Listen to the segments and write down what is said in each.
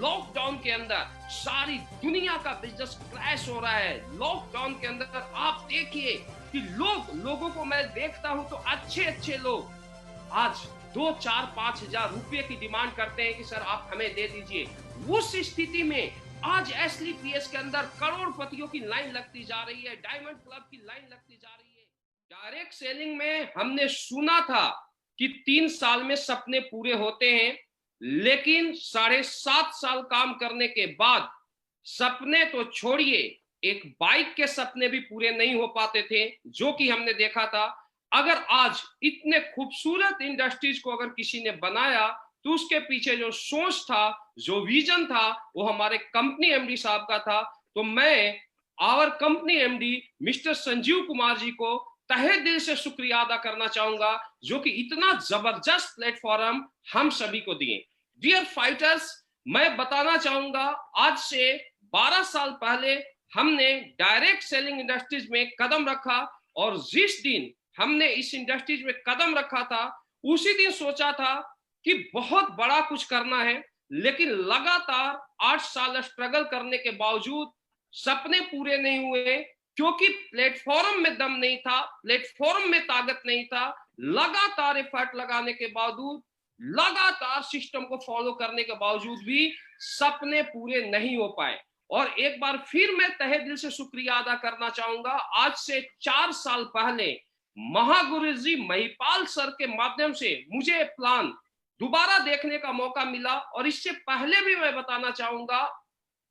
Lockdown के अंदर सारी दुनिया का बिजनेस क्रैश हो रहा है। लॉकडाउन के अंदर आप देखिए कि लोगों को मैं देखता हूं तो अच्छे अच्छे लोग आज 2, 4, 5 हजार रुपए की डिमांड करते हैं कि सर आप हमें दे दीजिए। उस स्थिति में आज एसलीपीएस के अंदर करोड़पतियों की लाइन लगती जा रही है, डायमंड क्लब की लाइन लगती जा रही है। डायरेक्ट सेलिंग में हमने सुना था कि 3 साल में सपने पूरे होते हैं, लेकिन 7.5 साल काम करने के बाद सपने तो छोड़िए, एक बाइक के सपने भी पूरे नहीं हो पाते थे, जो कि हमने देखा था। अगर आज इतने खूबसूरत इंडस्ट्रीज को अगर किसी ने बनाया तो उसके पीछे जो सोच था, जो विजन था, वो हमारे कंपनी एमडी साहब का था। तो मैं our company MD mister Sanjeev Kumar ji को तहे दिल से शुक्रिया अदा करना चाहूंगा, जो कि इतना जबरदस्त प्लेटफॉर्म हम सभी को दिए। डियर फाइटर्स, मैं बताना चाहूंगा, आज से 12 साल पहले हमने डायरेक्ट सेलिंग इंडस्ट्रीज में कदम रखा, और जिस दिन हमने इस इंडस्ट्रीज में कदम रखा था उसी दिन सोचा था कि बहुत बड़ा कुछ करना है। लेकिन लगातार 8 साल स्ट्रगल करने के बावजूद सपने पूरे नहीं हुए, क्योंकि प्लेटफॉर्म में दम नहीं था, प्लेटफॉर्म में ताकत नहीं था। लगातार एफर्ट लगाने के बावजूद, लगातार सिस्टम को फॉलो करने के बावजूद भी सपने पूरे नहीं हो पाए। और एक बार फिर मैं तहे दिल से शुक्रिया अदा करना चाहूंगा, आज से 4 साल पहले महागुरु जी महिपाल सर के माध्यम से मुझे प्लान दोबारा देखने का मौका मिला। और इससे पहले भी मैं बताना चाहूंगा,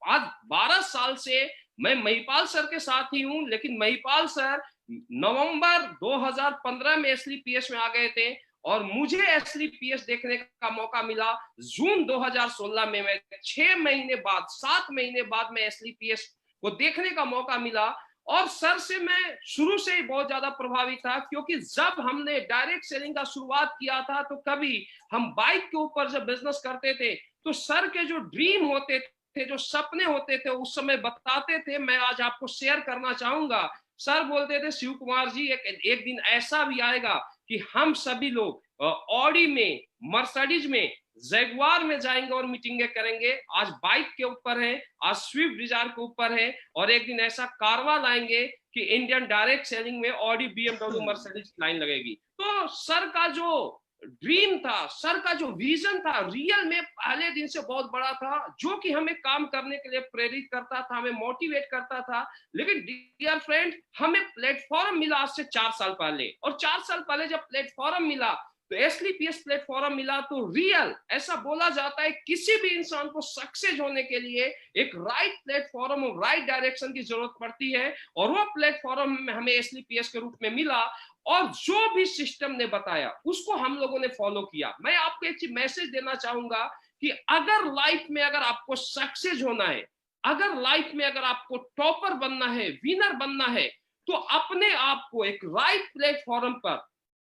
आज 12 साल से मैं महिपाल सर के साथ ही हूं, लेकिन महिपाल सर नवंबर 2015 में एसलीपीएस में आ गए थे और मुझे एसलीपीएस देखने का मौका मिला जून 2016 में। मैं 6 महीने बाद, 7 महीने बाद मैं एसलीपीएस को देखने का मौका मिला। और सर से मैं शुरू से ही बहुत ज्यादा प्रभावित था, क्योंकि जब हमने डायरेक्ट सेलिंग का शुरुआत किया था तो कभी हम बाइक के ऊपर जब बिजनेस करते थे तो सर के जो ड्रीम होते थे, जो सपने होते थे, उस समय बताते थे। मैं आज आपको शेयर करना चाहूंगा। सर बोलते थे, शिव कुमार जी, एक दिन ऐसा भी आएगा कि हम सभी लोग ऑडी में, मर्सिडीज में, जैगवार में जाएंगे और मीटिंगें करेंगे। आज बाइक के ऊपर है, आज स्विफ्ट डिजायर के ऊपर है, और एक दिन ऐसा कारवा लाएंगे कि इंडियन डायरेक्ट सेलिंग में ऑडी, बीएमडब्ल्यू, मर्सिडीज की लाइन लगेगी। तो सर का जो ड्रीम था, सर का जो विजन था, रियल में पहले दिन से बहुत बड़ा था, जो कि हमें काम करने के लिए प्रेरित करता था, हमें मोटिवेट करता था। लेकिन डियर फ्रेंड, हमें प्लेटफॉर्म मिला आज से 4 साल पहले, और 4 साल पहले जब प्लेटफॉर्म मिला तो एसलीपीएस प्लेटफॉर्म मिला, तो रियल ऐसा बोला जाता है किसी भी इंसान को सक्सेस होने के लिए एक राइट प्लेटफॉर्म और राइट डायरेक्शन की जरूरत पड़ती है, और वो प्लेटफॉर्म में हमें एसलीपीएस के रूप में मिला। और जो भी सिस्टम ने बताया उसको हम लोगों ने फॉलो किया। मैं आपको एक चीज मैसेज देना चाहूंगा कि अगर लाइफ में अगर आपको सक्सेस होना है, अगर लाइफ में अगर आपको टॉपर बनना है, विनर बनना है, तो अपने आप को एक राइट प्लेटफॉर्म पर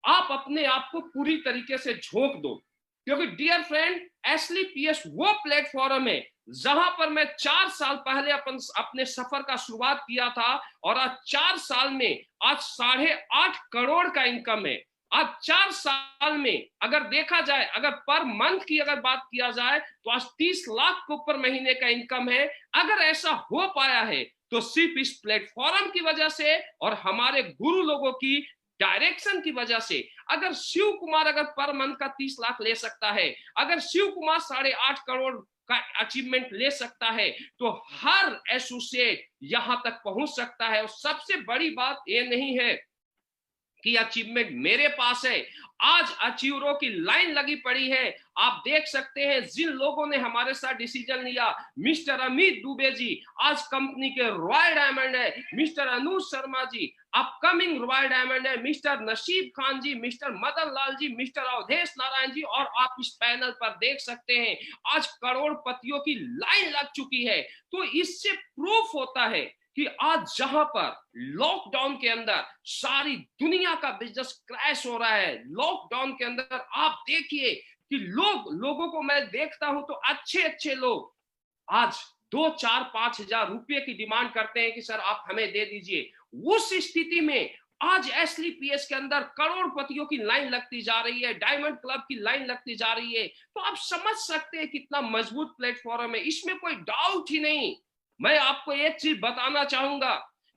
आप अपने आप को पूरी तरीके से झोंक दो। क्योंकि डियर फ्रेंड, एसलीपीएस वो प्लेटफॉर्म है जहां पर मैं 4 साल पहले अपने सफर का शुरुआत किया था, और आज 4 साल में आज 8.5 करोड़ का इनकम है। आज 4 साल में अगर देखा जाए, अगर पर मंथ की अगर बात किया जाए, तो आज 30 लाख के ऊपर महीने का इनकम है। अगर ऐसा हो पाया है तो सिर्फ इस प्लेटफॉर्म की वजह से और हमारे गुरु लोगों की डायरेक्शन की वजह से। अगर शिव कुमार अगर पर मंथ का 30 लाख ले सकता है, अगर शिव कुमार 8.5 करोड़ का अचीवमेंट ले सकता है, तो हर एसोसिएट यहां तक पहुंच सकता है। और सबसे बड़ी बात यह नहीं है कि अचीवमेंट मेरे पास है, आज अचीवरों की लाइन लगी पड़ी है। आप देख सकते हैं जिन लोगों ने हमारे साथ डिसीजन लिया, मिस्टर अमित दुबे जी आज कंपनी के रॉयल डायमंड है, mister Anuj Sharma ji upcoming royal diamond है, मिस्टर नसीब खान जी, मिस्टर मदन लाल जी, मिस्टर अवधेश नारायण जी, और आप इस पैनल पर देख सकते हैं आज करोड़पतियों की लाइन लग चुकी है। तो इससे प्रूफ होता है कि आज जहां पर लॉकडाउन के अंदर सारी दुनिया का बिजनेस क्रैश हो रहा है, लॉकडाउन के अंदर आप देखिए कि लोगों को मैं देखता हूं तो अच्छे अच्छे लोग आज 2, 4, 5 हजार रुपए की डिमांड करते हैं कि सर आप हमें दे दीजिए। उस स्थिति में आज एसलीपीएस के अंदर करोड़पतियों की लाइन लगती जा रही है, डायमंड क्लब की लाइन लगती जा रही है। तो आप समझ सकते हैं कितना मजबूत प्लेटफॉर्म है, इसमें कोई डाउट ही नहीं। मैं आपको एक चीज बताना चाहूंगा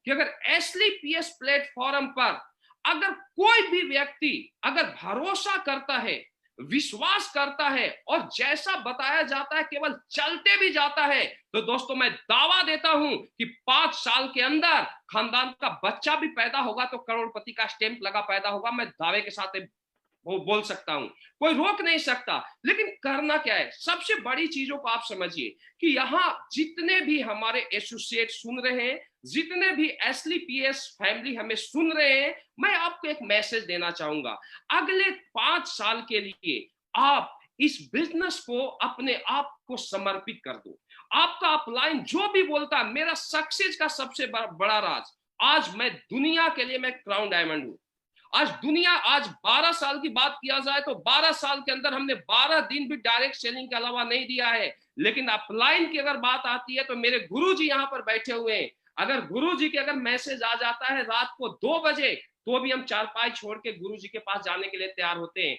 कि अगर एसलीपीएस प्लेटफॉर्म पर अगर कोई भी व्यक्ति अगर भरोसा करता है, विश्वास करता है और जैसा बताया जाता है केवल चलते भी जाता है, तो दोस्तों मैं दावा देता हूं कि 5 साल के अंदर खानदान का बच्चा भी पैदा होगा तो करोड़पति का स्टैंप लगा पैदा होगा। मैं दावे के साथ वो बोल सकता हूं, कोई रोक नहीं सकता। लेकिन करना क्या है, सबसे बड़ी चीजों को आप समझिए कि यहाँ जितने भी हमारे एसोसिएट सुन रहे हैं, जितने भी एसलीपीएस फैमिली हमें सुन रहे हैं, मैं आपको एक मैसेज देना चाहूंगा। अगले 5 साल के लिए आप इस बिजनेस को अपने आप को समर्पित कर दो। आपका अपलाइन जो भी बोलता है, मेरा सक्सेस का सबसे बड़ा राज, आज मैं दुनिया के लिए मैं क्राउन डायमंड हूं। आज दुनिया, आज 12 साल की बात किया जाए तो 12 साल के अंदर हमने 12 दिन भी डायरेक्ट सेलिंग के अलावा नहीं दिया है। लेकिन अपलाइन की अगर बात आती है तो मेरे गुरुजी यहाँ पर बैठे हुए हैं। अगर गुरुजी के अगर मैसेज आ जाता है रात को 2 बजे, तो भी हम चारपाई छोड़ के गुरुजी के पास जाने के लिए तैयार होते हैं।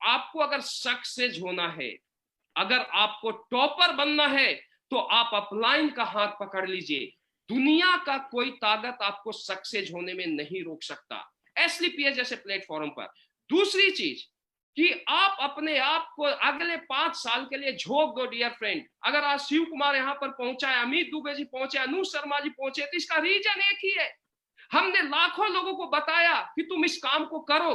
आपको अगर सक्सेस होना है, अगर आपको टॉपर बनना है, तो आप अपलाइन का हाथ पकड़ लीजिए। दुनिया का कोई ताकत आपको सक्सेस होने में नहीं रोक सकता एसलीपीएस जैसे प्लेटफॉर्म पर। दूसरी चीज कि आप अपने आप को अगले 5 साल के लिए झोंक दो डियर फ्रेंड। अगर आज शिव कुमार यहाँ पर पहुंचा है, अमित दुबे जी पहुंचे, अनु शर्मा जी पहुंचे, तो इसका रीजन एक ही है। हमने लाखों लोगों को बताया कि तुम इस काम को करो,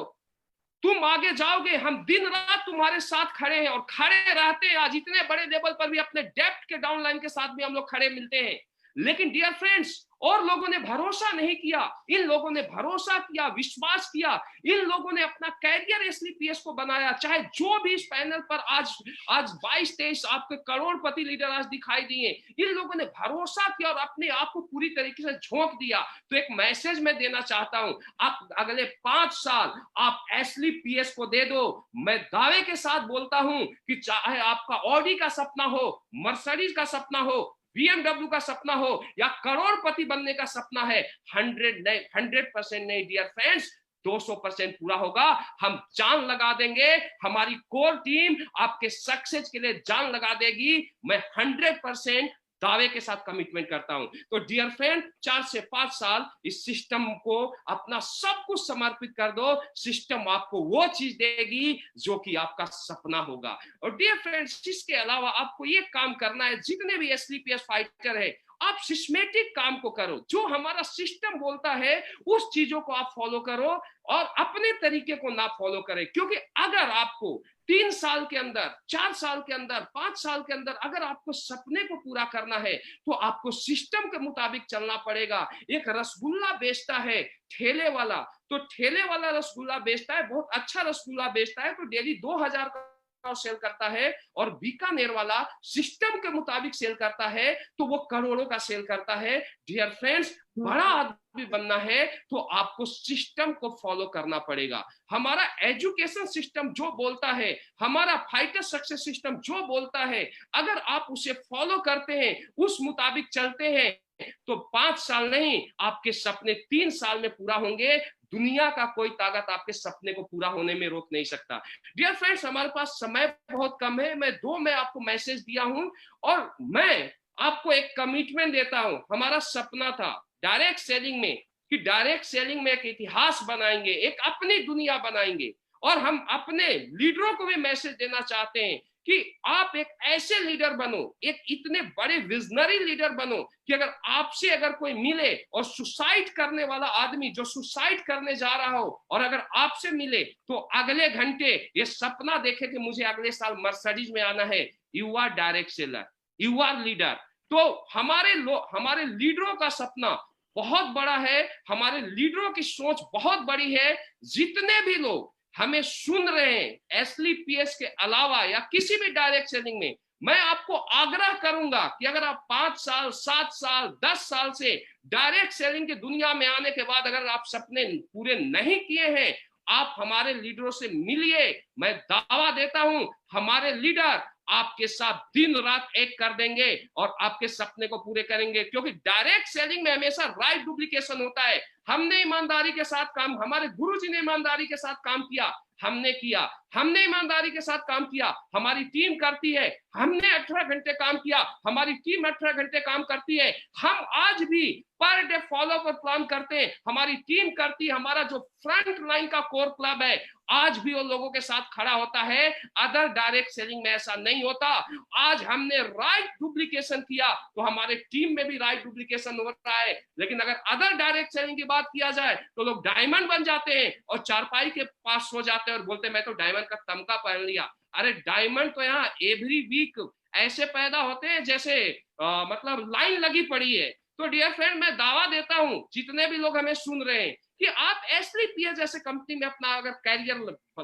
तुम आगे जाओगे, हम दिन रात तुम्हारे साथ खड़े हैं और खड़े रहते हैं। आज इतने बड़े लेवल पर भी अपने डेप्थ के डाउनलाइन के साथ भी हम लोग खड़े मिलते हैं। लेकिन डियर फ्रेंड्स, और लोगों ने भरोसा नहीं किया, इन लोगों ने भरोसा किया, विश्वास किया, इन लोगों ने अपना कैरियर एसलीपीएस को बनाया। चाहे जो भी इस पैनल पर आज 22-23 आपके करोड़पति लीडर आज दिखाई दिए, इन लोगों ने भरोसा किया और अपने आप को पूरी तरीके से झोंक दिया। तो एक मैसेज मैं देना चाहता हूं, आप अगले 5 साल आप एसलीपीएस को दे दो। मैं दावे के साथ बोलता हूं कि चाहे आपका ऑडी का सपना हो, मर्सिडीज का सपना हो, बीएमडब्ल्यू का सपना हो या करोड़पति बनने का सपना है, 100% नहीं डियर फ्रेंड्स, 200% पूरा होगा। हम जान लगा देंगे, हमारी कोर टीम आपके सक्सेस के लिए जान लगा देगी। मैं 100% दावे के साथ कमिटमेंट करता हूं। तो डियर फ्रेंड, 4 से 5 साल इस सिस्टम को अपना सब कुछ समर्पित कर दो। सिस्टम आपको वो चीज देगी जो कि आपका सपना होगा। और डियर फ्रेंड्स, इसके अलावा आपको ये काम करना है, जितने भी एसलीपीएस फाइटर है, आप सिस्टमेटिक काम को करो। जो हमारा सिस्टम बोलता है उस चीजों को आप फॉलो करो और अपने तरीके को ना फॉलो करें। क्योंकि अगर आपको 3 साल के अंदर, 4 साल के अंदर, 5 साल के अंदर अगर आपको सपने को पूरा करना है, तो आपको सिस्टम के मुताबिक चलना पड़ेगा। एक रसगुल्ला बेचता है ठेले वाला, तो ठेले वाला रसगुल्ला बेचता है, बहुत अच्छा रसगुल्ला बेचता है, तो डेली 2000 का सेल करता है। और बीकानेर वाला सिस्टम के मुताबिक सेल करता है, तो वो करोड़ों का सेल करता है। डियर फ्रेंड्स, बड़ा आदमी बनना है तो आपको सिस्टम को फॉलो करना पड़ेगा। हमारा एजुकेशन सिस्टम जो बोलता है, हमारा फाइटर सक्सेस सिस्टम जो बोलता है, अगर आप उसे फॉलो करते हैं, उस मुताबिक चलते हैं, तो 5 साल नहीं, आपके सपने 3 साल में पूरा होंगे। दुनिया का कोई ताकत आपके सपने को पूरा होने में रोक नहीं सकता। डियर फ्रेंड्स, हमारे पास समय बहुत कम है। मैं आपको मैसेज दिया हूं और मैं आपको एक कमिटमेंट देता हूं। हमारा सपना था डायरेक्ट सेलिंग में, कि डायरेक्ट सेलिंग में एक इतिहास बनाएंगे, एक अपनी दुनिया बनाएंगे। और हम अपने लीडरों को भी मैसेज देना चाहते हैं कि आप एक ऐसे लीडर बनो, एक इतने बड़े विजनरी लीडर बनो कि अगर आपसे अगर कोई मिले और सुसाइड करने वाला आदमी जो सुसाइड करने जा रहा हो, और अगर आपसे मिले तो अगले घंटे ये सपना देखे कि मुझे अगले साल मर्सिडीज में आना है। You are direct seller, you are leader. तो हमारे लीडरों का सपना बहुत बड़ा है, हमारे लीडरों की सोच बहुत बड़ी है। जितने भी लोग हमें सुन रहे हैं एसलीपीएस के अलावा या किसी भी डायरेक्ट सेलिंग में, मैं आपको आग्रह करूंगा कि अगर आप 5 साल, 7 साल, 10 साल से डायरेक्ट सेलिंग की दुनिया में आने के बाद अगर आप सपने पूरे नहीं किए हैं, आप हमारे लीडरों से मिलिए। मैं दावा देता हूं हमारे लीडर आपके साथ दिन रात एक कर देंगे और आपके सपने को पूरे करेंगे। क्योंकि डायरेक्ट सेलिंग में हमेशा राइट डुप्लीकेशन होता है। हमने ईमानदारी के साथ काम, हमारे गुरुजी ने ईमानदारी के साथ काम किया, हमने किया, हमने ईमानदारी के साथ काम किया, हमारी टीम करती है, हमने 18 घंटे काम किया, हमारी टीम 18 घंटे काम करती है। हम आज भी per day follow up plan करते हैं, हमारी टीम करती है। हमारा जो फ्रंट लाइन का कोर क्लब है आज भी उन लोगों के साथ खड़ा होता है। अदर डायरेक्ट सेलिंग में ऐसा नहीं होता। आज हमने राइट डुप्लीकेशन किया तो हमारे टीम में भी राइट डुप्लीकेशन हो रहा है। लेकिन अगर अदर डायरेक्ट सेलिंग की बात किया जाए तो लोग डायमंड बन जाते हैं और चारपाई के पास सो जाते हैं और बोलते हैं मैं तो डायमंड का तमगा पहन लिया। अरे डायमंड तो यहाँ एवरी वीक ऐसे पैदा होते हैं जैसे मतलब लाइन लगी पड़ी है। तो डियर फ्रेंड, मैं दावा देता हूं जितने भी लोग हमें सुन रहे हैं कि आप एसलीपीएस जैसे कंपनी में अपना अगर कैरियर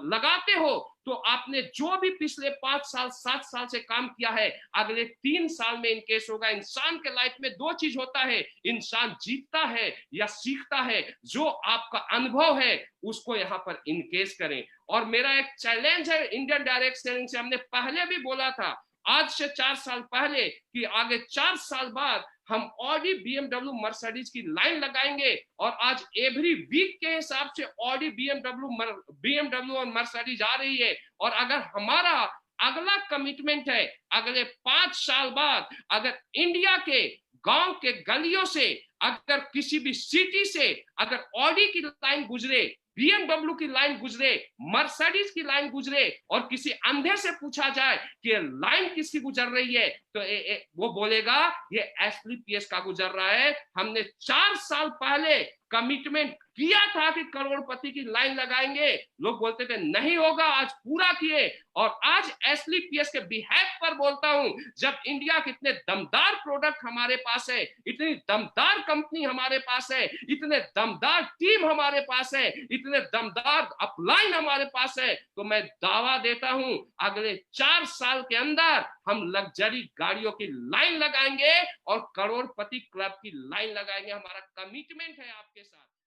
लगाते हो तो आपने जो भी पिछले 5 साल 7 साल से काम किया है अगले 3 साल में इनकेस होगा। इंसान के लाइफ में 2 चीज होता है, इंसान जीतता है या सीखता है। जो आपका अनुभव है उसको यहाँ पर इनकेस करें। और मेरा एक चैलेंज है इंडियन डायरेक्ट सेलिंग से, हमने पहले भी बोला था आज से 4 साल पहले कि आगे 4 साल बाद हम ऑडी, बीएमडब्ल्यू, मर्सिडीज की लाइन लगाएंगे। और आज एवरी वीक के हिसाब से ऑडी, बीएमडब्ल्यू और मर्सिडीज आ रही है। और अगर हमारा अगला कमिटमेंट है अगले 5 साल बाद अगर इंडिया के गांव के गलियों से अगर किसी भी सिटी से अगर ऑडी की लाइन गुजरे, बीएमडब्ल्यू की लाइन गुजरे, मर्सिडीज की लाइन गुजरे और किसी अंधे से पूछा जाए कि लाइन किसकी गुजर रही है तो वो बोलेगा ये एसलीपीएस का गुजर रहा है। हमने 4 साल पहले कमिटमेंट किया था कि करोड़पति की लाइन लगाएंगे, लोग बोलते थे नहीं होगा, आज पूरा किए। और आज एसलीपीएस के बिहेव पर बोलता हूं, जब इंडिया के इतने दमदार प्रोडक्ट हमारे पास है, इतनी दमदार कंपनी हमारे पास है, इतने दमदार टीम हमारे पास है, इतने दमदार अपलाइन हमारे पास है, तो मैं दावा देता हूं अगले 4 साल के अंदर हम लग्जरी गाड़ियों की लाइन लगाएंगे और करोड़पति क्लब की लाइन लगाएंगे। हमारा कमिटमेंट है आपके साथ।